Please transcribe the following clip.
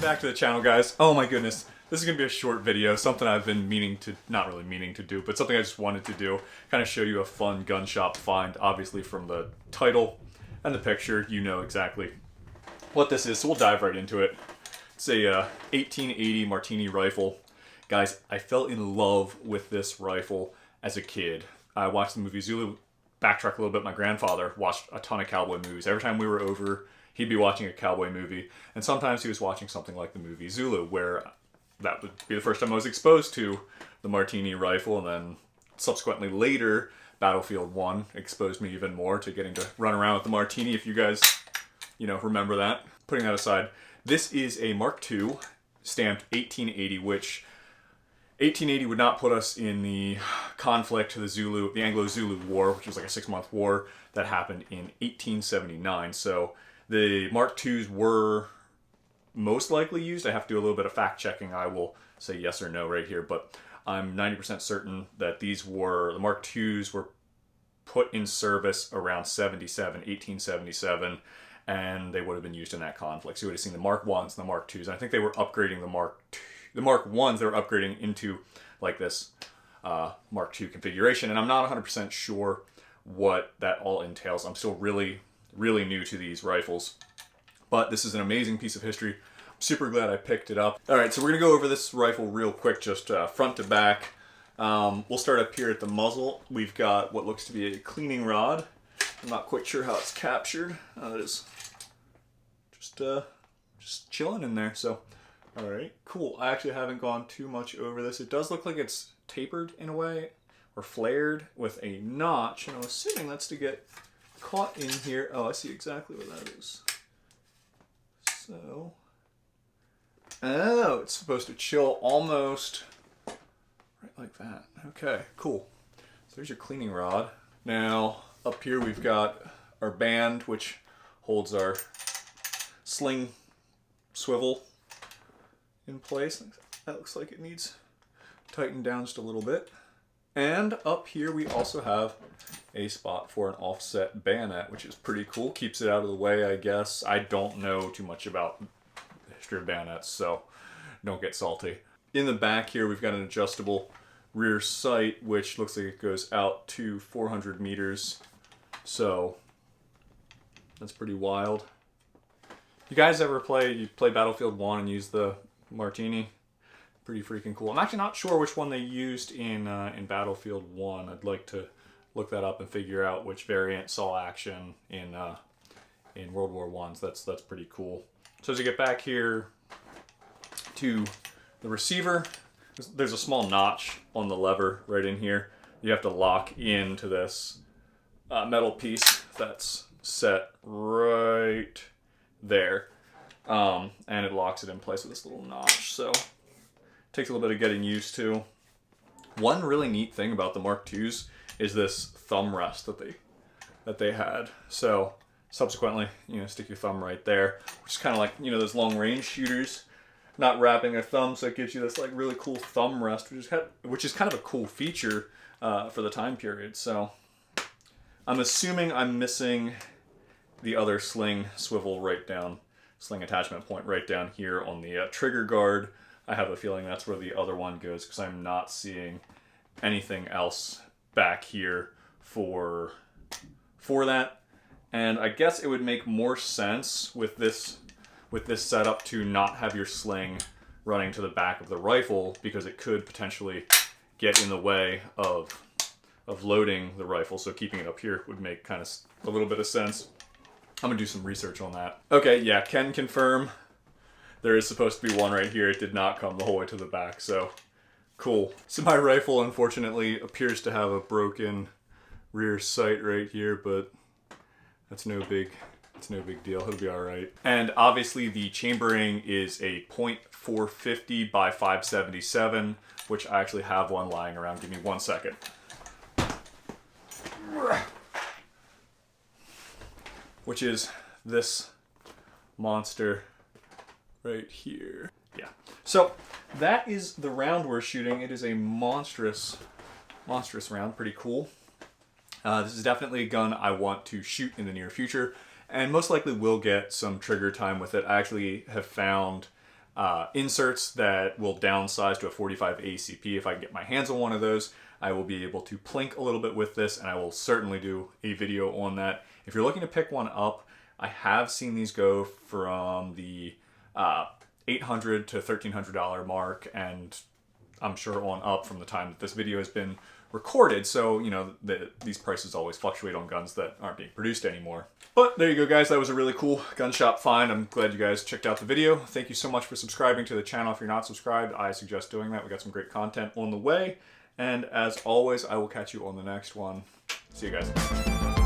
Welcome back to the channel, guys. Oh my goodness. This is going to be a short video, something I've been meaning to, not really meaning to do, but something I just wanted to do. Kind of show you a fun gun shop find. Obviously from the title and the picture, you know exactly what this is, so we'll dive right into it. It's a 1880 Martini rifle. Guys, I fell in love with this rifle as a kid. I watched the movie Zulu. Backtrack a little bit, my grandfather watched a ton of cowboy movies. Every time we were over, he'd be watching a cowboy movie, and sometimes he was watching something like the movie Zulu, where that would be the first time I was exposed to the Martini rifle, and then subsequently later, Battlefield 1 exposed me even more to getting to run around with the Martini, if you guys, remember that. Putting that aside, this is a Mark II, stamped 1880, which 1880 would not put us in the conflict, the Anglo-Zulu War, which was like a 6-month war that happened in 1879. So the Mark IIs were most likely used. I have to do a little bit of fact checking. I will say yes or no right here, but I'm 90% certain that the Mark IIs were put in service around 1877, and they would have been used in that conflict. So you would have seen the Mark Is and the Mark IIs. And I think they were upgrading the Mark Is, they were upgrading into like this Mark II configuration, and I'm not 100% sure what that all entails. I'm still really new to these rifles, but this is an amazing piece of history. I'm super glad I picked it up. All right, so we're gonna go over this rifle real quick, just front to back. We'll start up here at the muzzle. We've got what looks to be a cleaning rod. I'm not quite sure how it's captured. It is just chilling in there. So. Alright, cool. I actually haven't gone too much over this. It does look like it's tapered in a way, or flared with a notch, and I'm assuming that's to get caught in here. Oh, I see exactly what that is. So, oh, it's supposed to chill almost right like that. Okay, cool. So there's your cleaning rod. Now, up here we've got our band, which holds our sling swivel in place. That looks like it needs tightened down just a little bit. And up here we also have a spot for an offset bayonet, which is pretty cool. Keeps it out of the way, I guess. I don't know too much about the history of bayonets, so don't get salty. In the back here we've got an adjustable rear sight, which looks like it goes out to 400 meters. So that's pretty wild. You guys ever play Battlefield 1 and use the Martini? Pretty freaking cool. I'm actually not sure which one they used in Battlefield 1. I'd like to look that up and figure out which variant saw action in World War I. So that's pretty cool. So as you get back here to the receiver, there's a small notch on the lever right in here. You have to lock into this metal piece that's set right there. And it locks it in place with this little notch, so it takes a little bit of getting used to. One really neat thing about the Mark IIs is this thumb rest that they had. So subsequently, stick your thumb right there, which is kind of like, those long range shooters not wrapping their thumb, so it gives you this like really cool thumb rest, which is kind of a cool feature for the time period. So I'm assuming I'm missing the other sling attachment point right down here on the trigger guard. I have a feeling that's where the other one goes, because I'm not seeing anything else back here for that. And I guess it would make more sense with this setup to not have your sling running to the back of the rifle, because it could potentially get in the way of loading the rifle. So keeping it up here would make kind of a little bit of sense. I'm gonna do some research on that. Okay, yeah, can confirm there is supposed to be one right here. It did not come the whole way to the back, so cool. So my rifle, unfortunately, appears to have a broken rear sight right here, but that's no big deal. It'll be all right. And obviously the chambering is a .450 by 577, which I actually have one lying around. Give me 1 second. Which is this monster right here. Yeah. So that is the round we're shooting. It is a monstrous round. Pretty cool. This is definitely a gun I want to shoot in the near future, and most likely will get some trigger time with it. I actually have found inserts that will downsize to a 45 ACP. If I can get my hands on one of those, I will be able to plink a little bit with this, and I will certainly do a video on that. If you're looking to pick one up, I have seen these go from the $800 to $1,300 mark, and I'm sure on up from the time that this video has been recorded. So, you know, these prices always fluctuate on guns that aren't being produced anymore. But there you go, guys. That was a really cool gun shop find. I'm glad you guys checked out the video. Thank you so much for subscribing to the channel. If you're not subscribed, I suggest doing that. We got some great content on the way. And as always, I will catch you on the next one. See you guys.